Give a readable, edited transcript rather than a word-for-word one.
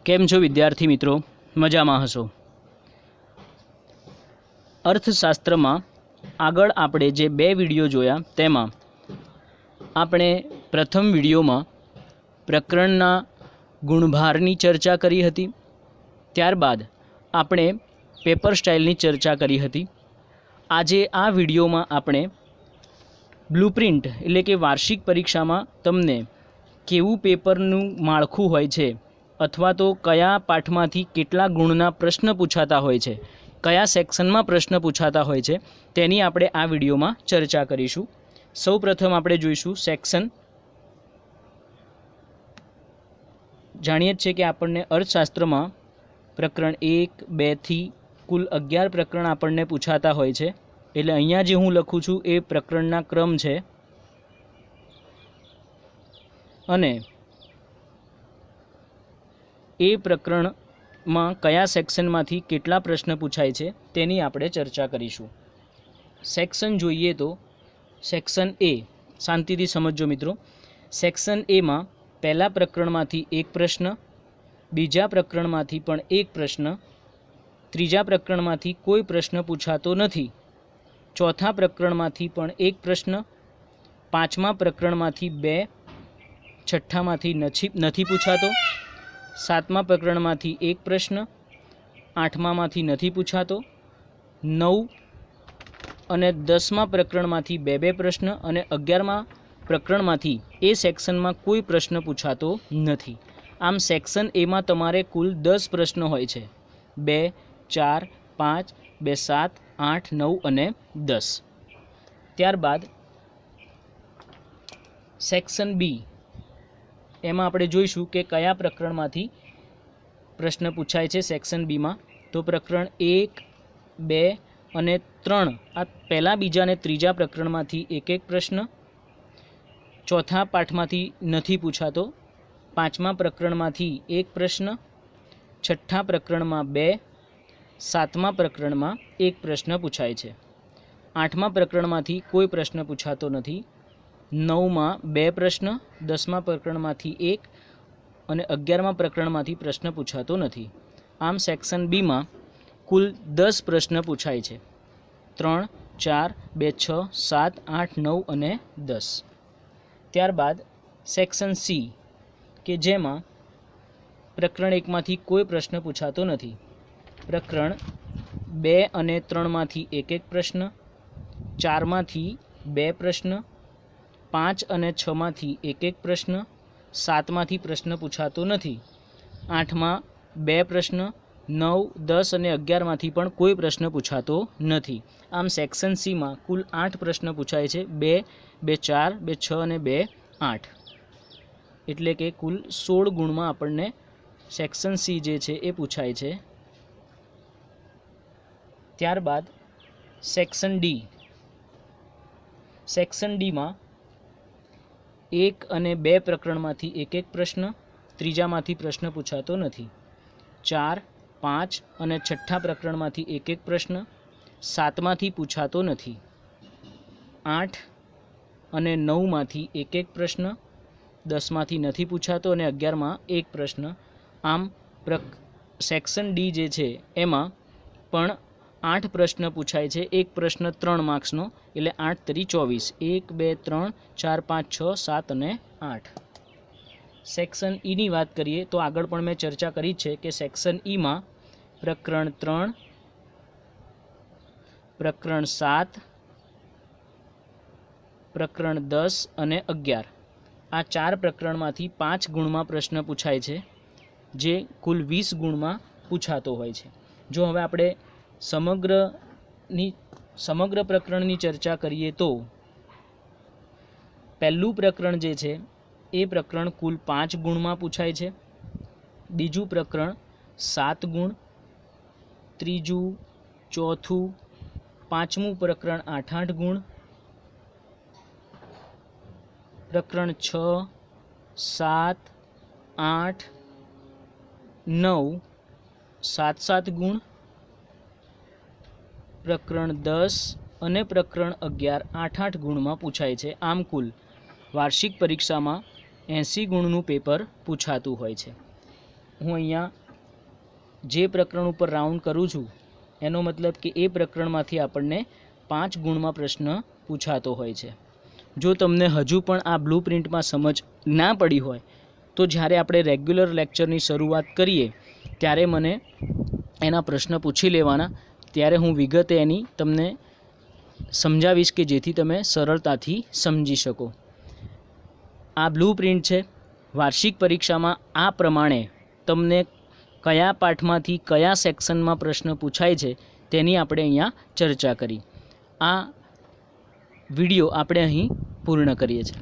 કેમ છો વિદ્યાર્થી મિત્રો? મજામાં હશો? અર્થશાસ્ત્રમાં આગળ આપણે જે બે વિડીયો જોયા તેમાં આપણે પ્રથમ વિડીયોમાં પ્રકરણના ગુણભારની ચર્ચા કરી હતી. ત્યારબાદ આપણે પેપર સ્ટાઇલની ચર્ચા કરી હતી. આજે આ વિડીયોમાં આપણે બ્લુપ્રિન્ટ એટલે કે વાર્ષિક પરીક્ષામાં તમને કેવું પેપરનું માળખું હોય છે અથવા તો કયા પાઠમાંથી કેટલા ગુણના પ્રશ્ન પૂછાતા હોય છે, કયા સેક્શનમાં પ્રશ્ન પૂછાતા હોય છે તેની આપણે આ વિડીયોમાં ચર્ચા કરીશું. સૌ પ્રથમ આપણે જોઈશું સેક્શન. જાણીએ જ છે કે આપણને અર્થશાસ્ત્રમાં પ્રકરણ 1, 2 થી કુલ 11 પ્રકરણ આપણને પૂછાતા હોય છે. એટલે અહીંયા જે હું લખું છું એ પ્રકરણના ક્રમ છે અને એ પ્રકરણમાં કયા સેક્શનમાંથી કેટલા પ્રશ્ન પૂછાય છે તેની આપણે ચર્ચા કરીશું. સેક્શન જોઈએ તો સેક્શન એ, શાંતિથી સમજજો મિત્રો. સેક્શન એમાં પહેલા પ્રકરણમાંથી એક પ્રશ્ન, બીજા પ્રકરણમાંથી પણ એક પ્રશ્ન, ત્રીજા પ્રકરણમાંથી કોઈ પ્રશ્ન પૂછાતો નથી, ચોથા પ્રકરણમાંથી પણ એક પ્રશ્ન, પાંચમા પ્રકરણમાંથી 2, છઠ્ઠામાંથી નથી પૂછાતો, સાતમા પ્રકરણમાંથી એક પ્રશ્ન, આઠમામાંથી નથી પૂછાતો, 9 અને 10મા પ્રકરણમાંથી 2 પ્રશ્ન અને 11મા પ્રકરણમાંથી એ સેક્શનમાં કોઈ પ્રશ્ન પૂછાતો નથી. આમ સેક્શન એમાં તમારે કુલ 10 પ્રશ્નો હોય છે. 2, 4, 5, 2, 7, 8, 9 અને 10. ત્યારબાદ સેક્શન બી, એમાં આપણે જોઈશું કે કયા પ્રકરણમાંથી પ્રશ્ન પૂછાય છે. સેક્શન બીમાં તો પ્રકરણ 1, 2 અને 3 આ પહેલાં, બીજા અને ત્રીજા પ્રકરણમાંથી એક પ્રશ્ન, ચોથા પાઠમાંથી નથી પૂછાતો, પાંચમા પ્રકરણમાંથી એક પ્રશ્ન, છઠ્ઠા પ્રકરણમાં 2, સાતમા પ્રકરણમાં એક પ્રશ્ન પૂછાય છે, આઠમા પ્રકરણમાંથી કોઈ પ્રશ્ન પૂછાતો નથી, 9માં 2 પ્રશ્ન, 10મા પ્રકરણમાંથી 1 અને 11મા પ્રકરણમાંથી પ્રશ્ન પૂછાતો નથી. આમ સેક્શન બીમાં કુલ 10 પ્રશ્ન પૂછાય છે. 3, 4, 2, 6, 7, 8, 9 અને 10. ત્યારબાદ સેક્શન સી કે જેમાં પ્રકરણ 1માંથી કોઈ પ્રશ્ન પૂછાતો નથી, પ્રકરણ 2 અને 3માંથી એક પ્રશ્ન, 4માંથી 2 પ્રશ્ન, 5 અને 6માંથી એક પ્રશ્ન, 7માંથી પ્રશ્ન પૂછાતો નથી, 8માં 2 પ્રશ્ન, 9, 10 અને 11માંથી પણ કોઈ પ્રશ્ન પૂછાતો નથી. આમ સેક્શન સીમાં કુલ 8 પ્રશ્ન પૂછાય છે. 2, 2, 4, 2, 6 અને 2, 8. એટલે કે કુલ 16 ગુણમાં આપણને સેક્શન સી જે છે એ પૂછાય છે. ત્યારબાદ સેક્શન ડી. સેક્શન ડીમાં 1 અને 2 પ્રકરણમાંથી એક પ્રશ્ન, ત્રીજામાંથી પ્રશ્ન પૂછાતો નથી, 4, 5 અને છઠ્ઠા પ્રકરણમાંથી એક પ્રશ્ન, 7માંથી પૂછાતો નથી, 8 અને 9માંથી એક પ્રશ્ન, 10માંથી નથી પૂછાતો અને 11માં એક પ્રશ્ન. આમ સેક્શન ડી જે છે એમાં પણ 8 પ્રશ્ન પૂછાય છે. એક પ્રશ્ન 3 માર્ક્સનો, એટલે 8 તરી 24. 1, 2, 3, 4, 5, 6, 7 અને 8. સેક્શન ઈની વાત કરીએ તો આગળ પણ મેં ચર્ચા કરી છે કે સેક્શન ઈમાં પ્રકરણ 3, પ્રકરણ 7, પ્રકરણ 10 અને 11 આ 4 પ્રકરણમાંથી 5 ગુણમાં પ્રશ્ન પૂછાય છે, જે કુલ 20 ગુણમાં પૂછાતો હોય છે. જો હવે આપણે સમગ્ર પ્રકરણની ચર્ચા કરીએ તો પહેલું પ્રકરણ જે છે એ પ્રકરણ કુલ 5 ગુણમાં પૂછાય છે, બીજું પ્રકરણ 7 ગુણ, ત્રીજું, ચોથું, પાંચમું પ્રકરણ 8 ગુણ, પ્રકરણ 6, 7, 8, 9, 7 ગુણ, પ્રકરણ 10 અને પ્રકરણ 11 8 ગુણમાં પૂછાય છે. આમ કુલ વાર્ષિક પરીક્ષામાં 80 ગુણનું પેપર પૂછાતું હોય છે. હું અહીંયા જે પ્રકરણ ઉપર રાઉન્ડ કરું છું એનો મતલબ કે એ પ્રકરણમાંથી આપણને 5 ગુણમાં પ્રશ્ન પૂછાતો હોય છે. જો તમને હજુ પણ આ બ્લુ પ્રિન્ટમાં સમજ ના પડી હોય તો જ્યારે આપણે રેગ્યુલર લેક્ચરની શરૂઆત કરીએ ત્યારે મને એના પ્રશ્ન પૂછી લેવાના, ત્યારે હું વિગતે એની તમને સમજાવીશ કે જેથી તમે સરળતાથી સમજી શકો. આ બ્લુ પ્રિન્ટ છે. વાર્ષિક પરીક્ષામાં આ પ્રમાણે તમને કયા પાઠમાંથી કયા સેક્શનમાં પ્રશ્ન પૂછાય છે તેની આપણે અહીંયા ચર્ચા કરી. આ વિડીયો આપણે અહીં પૂર્ણ કરીએ છીએ.